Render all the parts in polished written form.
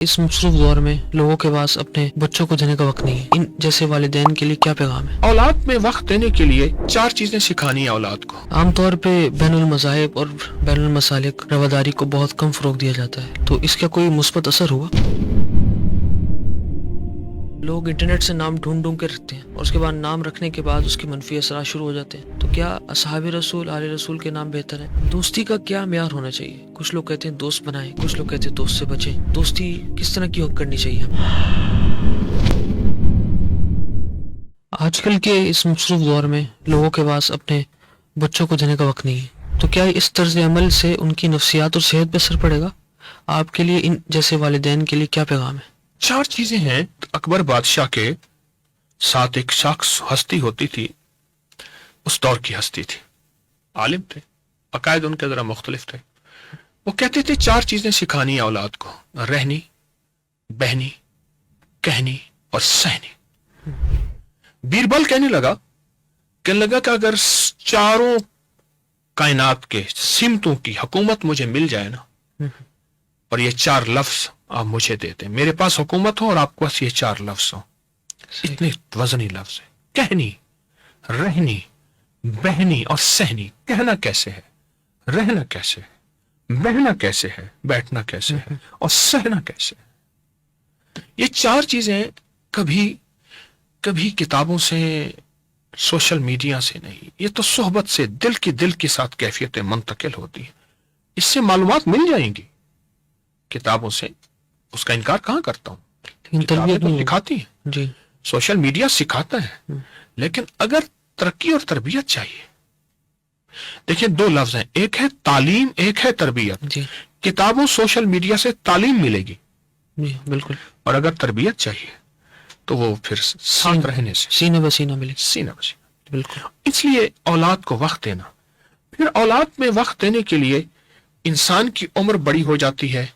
اس مصروف دور میں لوگوں کے پاس اپنے بچوں کو دینے کا وقت نہیں ہے. ان جیسے والدین کے لیے کیا پیغام ہے؟ اولاد میں وقت دینے کے لیے 4 چیزیں سکھانی ہیں اولاد کو. عام طور پہ بین المذاہب اور بین المسالک رواداری کو بہت کم فروغ دیا جاتا ہے، تو اس کا کوئی مثبت اثر ہوا؟ لوگ انٹرنیٹ سے نام ڈھونڈ کے رکھتے ہیں اور اس کے بعد نام رکھنے کے بعد اس کے منفی اثرات شروع ہو جاتے ہیں. تو کیا اصحاب رسول آل رسول کے نام بہتر ہیں؟ دوستی کا کیا معیار ہونا چاہیے؟ کچھ لوگ کہتے ہیں دوست بنائیں، کچھ لوگ کہتے ہیں دوست سے بچیں. دوستی کس طرح کی کرنی چاہیے ہمیں؟ آج کل کے اس مصروف دور میں لوگوں کے پاس اپنے بچوں کو دینے کا وقت نہیں ہے، تو کیا اس طرز عمل سے ان کی نفسیات اور صحت پہ اثر پڑے گا؟ آپ کے لیے ان جیسے والدین کے لیے کیا پیغام ہے؟ 4 چیزیں ہیں. اکبر بادشاہ کے ساتھ ایک شخص ہستی ہوتی تھی، اس دور کی ہستی تھی، عالم تھے، عقائد ان کے ذرا مختلف تھے. وہ کہتے تھے 4 چیزیں سکھانی ہیں اولاد کو: رہنی، بہنی، کہنی اور سہنی. بیربل کہنے لگا کہ اگر چاروں کائنات کے سمتوں کی حکومت مجھے مل جائے نا، اور یہ 4 لفظ آپ مجھے دیتے، میرے پاس حکومت ہو اور آپ کے پاس یہ 4 لفظ ہو، اتنے وزنی لفظ ہے: کہنی، رہنی، بہنی اور سہنی. کہنا کیسے ہے، رہنا کیسے ہے، بہنا کیسے ہے، بیٹھنا کیسے ہے، اور سہنا کیسے ہے. یہ 4 چیزیں کبھی کتابوں سے، سوشل میڈیا سے نہیں، یہ تو صحبت سے دل کے ساتھ کیفیتیں منتقل ہوتی ہیں. اس سے معلومات مل جائیں گی. کتابوں سے اس کا انکار کہاں کرتا ہوں، کتابیں تو سکھاتی ہیں، جی سوشل میڈیا سکھاتا ہے. لیکن اگر ترقی اور تربیت چاہیے، دیکھیں 2 لفظ ہیں، ایک ہے تعلیم، ایک ہے تربیت. جی کتابوں سوشل میڈیا سے تعلیم ملے گی، جی بالکل. اور اگر تربیت چاہیے تو وہ پھر ساتھ رہنے سے سینہ بسینہ ملے. سینہ بسینہ. بالکل. اس لیے اولاد کو وقت دینا. پھر اولاد میں وقت دینے کے لیے انسان کی عمر بڑی ہو جاتی ہے،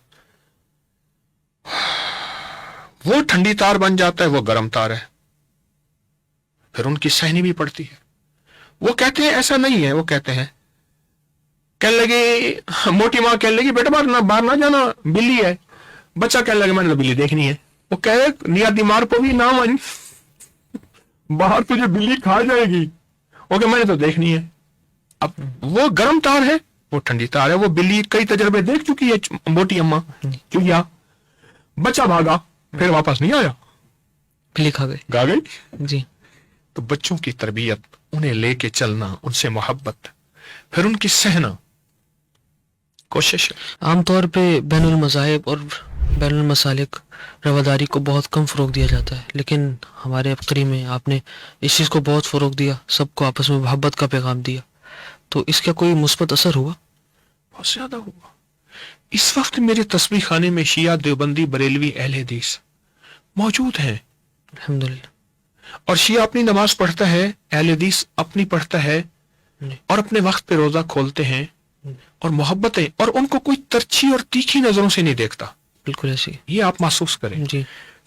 وہ ٹھنڈی تار بن جاتا ہے، وہ گرم تار ہے، پھر ان کی سہنی بھی پڑتی ہے. وہ کہتے ہیں ایسا نہیں ہے، وہ کہتے ہیں، کہنے لگے موٹی ماں کہنے لگی بیٹا باہر نہ جانا، بلی ہے. بچہ کہنے لگے میں نے بلی دیکھنی ہے. وہ کہہ رہے نیا دیمار کو بھی نہ مانی، باہر تجھے بلی کھا جائے گی. وہ کہ میں نے تو دیکھنی ہے. اب وہ گرم تار ہے، وہ ٹھنڈی تار ہے. وہ بلی کئی تجربے دیکھ چکی ہے، موٹی اماں چوہیا. بچہ بھاگا، پھر واپس نہیں آیا، بلی کھا گئی. جی. تو بچوں کی تربیت، انہیں لے کے چلنا، ان سے محبت، پھر ان کی سہنا، کوشش. عام طور پہ بین المذاہب اور بین المسالک رواداری کو بہت کم فروغ دیا جاتا ہے، لیکن ہمارے ابقری میں آپ نے اس چیز کو بہت فروغ دیا، سب کو آپس میں محبت کا پیغام دیا. تو اس کا کوئی مثبت اثر ہوا؟ بہت زیادہ ہوا. اس وقت میرے تسبیح خانے میں شیعہ، دیوبندی، بریلوی، اہل حدیث موجود ہیں، الحمدللہ. اور شیعہ اپنی نماز پڑھتا ہے، اہل حدیث اپنی پڑھتا ہے، اور اپنے وقت پہ روزہ کھولتے ہیں، اور محبتیں، اور ان کو کوئی ترچھی اور تیکھی نظروں سے نہیں دیکھتا. بالکل ایسی. یہ آپ محسوس کریں. جی.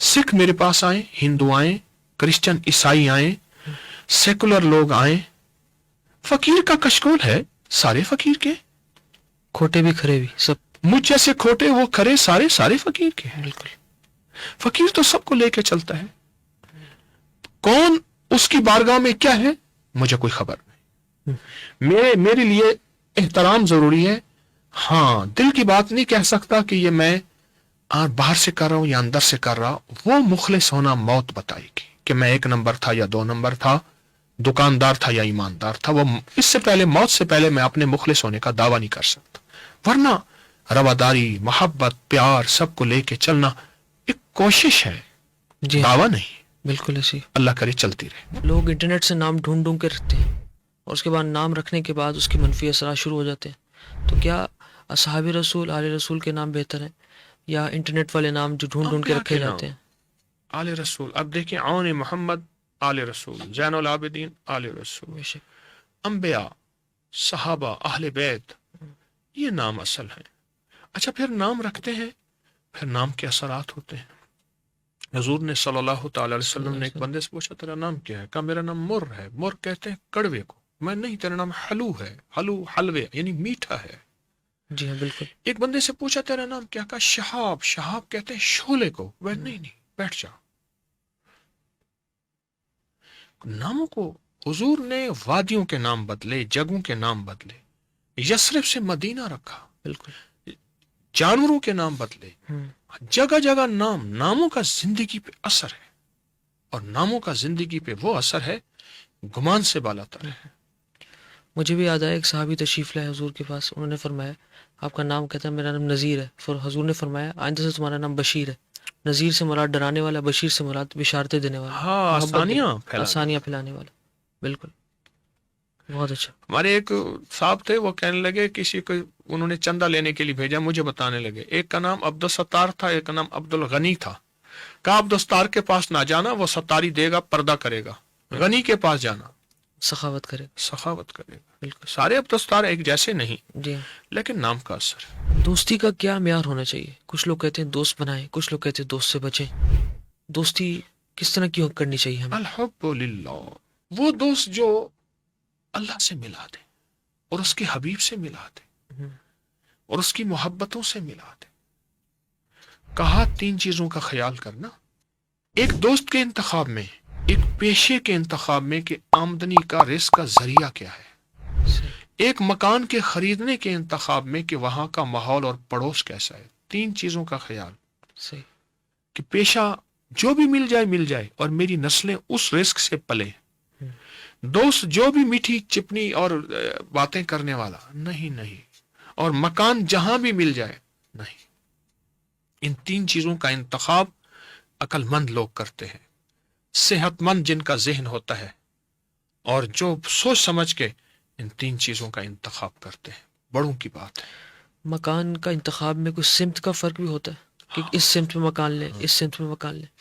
سکھ میرے پاس آئیں، ہندو آئیں، کرسچن عیسائی آئیں، سیکولر لوگ آئیں، فقیر کا کشکول ہے، سارے فقیر کے، کھوٹے بھی کھرے بھی سب. مجھ جیسے کھوٹے وہ کھرے، سارے فقیر کے ہیں. بالکل. فقیر تو سب کو لے کے چلتا ہے. کون اس کی بارگاہ میں کیا ہے مجھے کوئی خبر نہیں. میرے لیے احترام ضروری ہے. ہاں، دل کی بات نہیں کہہ سکتا کہ یہ میں باہر سے کر رہا ہوں یا اندر سے کر رہا ہوں. وہ مخلص ہونا موت بتائے گی کہ میں 1 نمبر تھا یا 2 نمبر تھا، دکاندار تھا یا ایماندار تھا. وہ اس سے پہلے، موت سے پہلے میں اپنے مخلص ہونے کا دعویٰ نہیں کر سکتا. ورنہ رواداری، محبت، پیار، سب کو لے کے چلنا ایک کوشش ہے، جی دعویٰ نہیں. بالکل ایسی. اللہ کرے چلتی رہے. لوگ انٹرنیٹ سے نام ڈھونڈ کے رکھتے ہیں اور اس کے بعد نام رکھنے کے بعد اس کے منفی اثرات شروع ہو جاتے ہیں. تو کیا اصحاب رسول آل رسول کے نام بہتر ہیں یا انٹرنیٹ والے نام جو ڈھونڈ کے رکھے جاتے ہیں؟ آل رسول، اب دیکھیں، عون محمد آل رسول، زین العابدین آل رسول، انبیاء، صحابہ، اہل بیت، یہ نام اصل ہیں. اچھا، پھر نام رکھتے ہیں، پھر نام کے اثرات ہوتے ہیں. حضور نے صلی اللہ تعالی علیہ وسلم نے ایک بندے سے پوچھا تیرا نام کیا ہے؟ کہا میرا نام مر ہے. مر کہتے ہیں کڑوے کو. میں نہیں، تیرا نام حلو ہے. حلو، حلوے یعنی میٹھا ہے. جی ہاں بالکل. ایک بندے سے پوچھا تیرا نام کیا؟ کہا شہاب. شہاب کہتے ہیں شعلے کو. وہ نہیں بیٹھ جا. ناموں کو حضور نے وادیوں کے نام بدلے، جگہوں کے نام بدلے، یثرب سے مدینہ رکھا، بالکل. جانوروں کے نام بدلے، جگہ جگہ ناموں کا زندگی پہ اثر ہے، اور ناموں کا زندگی پہ وہ اثر ہے گمان سے بالا تر ہے. مجھے بھی یاد آیا ایک صحابی تشریف لائے حضور کے پاس. انہوں نے فرمایا آپ کا نام؟ کہتا ہے میرا نام نذیر ہے. پھر حضور نے فرمایا آئندہ سے تمہارا نام بشیر ہے. نذیر سے مراد ڈرانے والا، بشیر سے مراد بشارتیں دینے والا، ہاں، آسانیاں پھیلانے والا. بالکل، بہت اچھا. ہمارے ایک صاحب تھے، وہ کہنے لگے کسی کو انہوں نے چندہ لینے کے لیے بھیجا، مجھے بتانے لگے ایک کا نام عبد الستار تھا، ایک کا نام عبد الغنی تھا. کہا عبد الستار کے پاس نہ جانا، وہ ستاری دے گا، پردہ کرے گا. غنی کے پاس جانا، سخاوت کرے. سخاوت کرے گا. بالکل. سارے عبد الستار ایک جیسے نہیں، جی. لیکن نام کا اثر ہے. دوستی کا کیا معیار ہونا چاہیے؟ کچھ لوگ کہتے ہیں دوست بنائیں، کچھ لوگ کہتے ہیں دوست سے بچیں. دوستی کس طرح کی کرنی چاہیے ہمیں؟ الحب للہ، وہ دوست جو اللہ سے ملا دے اور اس کے حبیب سے ملا دے اور اس کی محبتوں سے ملا دے. کہا 3 چیزوں کا خیال کرنا. ایک دوست کے انتخاب میں، ایک پیشے کے انتخاب میں کہ آمدنی کا رزق کا ذریعہ کیا ہے، ایک مکان کے خریدنے کے انتخاب میں کہ وہاں کا ماحول اور پڑوس کیسا ہے. 3 چیزوں کا خیال صحیح کہ پیشہ جو بھی مل جائے اور میری نسلیں اس رزق سے پلے. دوست جو بھی میٹھی چپنی اور باتیں کرنے والا نہیں، اور مکان جہاں بھی مل جائے نہیں. ان 3 چیزوں کا انتخاب عقل مند لوگ کرتے ہیں، صحت مند جن کا ذہن ہوتا ہے، اور جو سوچ سمجھ کے ان 3 چیزوں کا انتخاب کرتے ہیں. بڑوں کی بات ہے. مکان کا انتخاب میں کچھ سمت کا فرق بھی ہوتا ہے کہ اس سمت میں مکان لیں، اس سمت میں مکان لیں.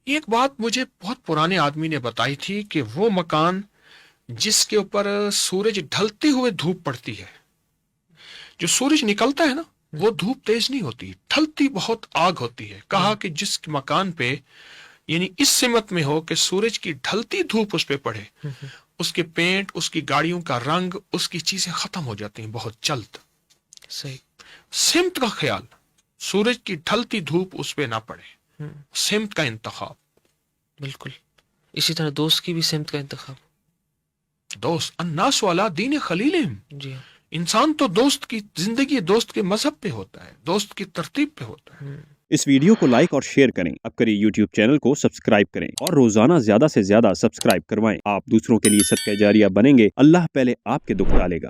ایک بات مجھے بہت پرانے آدمی نے بتائی تھی کہ وہ مکان جس کے اوپر سورج ڈھلتے ہوئے دھوپ پڑتی ہے، جو سورج نکلتا ہے نا وہ دھوپ تیز نہیں ہوتی، ڈھلتی بہت آگ ہوتی ہے. کہا کہ جس مکان پہ یعنی اس سمت میں ہو کہ سورج کی ڈھلتی دھوپ اس پہ پڑے، اس کے پینٹ، اس کی گاڑیوں کا رنگ، اس کی چیزیں ختم ہو جاتی ہیں بہت جلد. صحیح. سمت کا خیال، سورج کی ڈھلتی دھوپ اس پہ نہ پڑے. سمت کا انتخاب. بالکل. اسی طرح دوست کی بھی سمت کا انتخاب. دوست الناس علی دین خلیلہم. جی ہاں. انسان تو دوست کی زندگی دوست کے مذہب پہ ہوتا ہے، دوست کی ترتیب پہ ہوتا ہے. اس ویڈیو کو لائک اور شیئر کریں. اب کریے یوٹیوب چینل کو سبسکرائب کریں اور روزانہ زیادہ سے زیادہ سبسکرائب کروائیں. آپ دوسروں کے لیے صدقہ جاریہ بنیں گے. اللہ پہلے آپ کے دکھ ڈالے گا.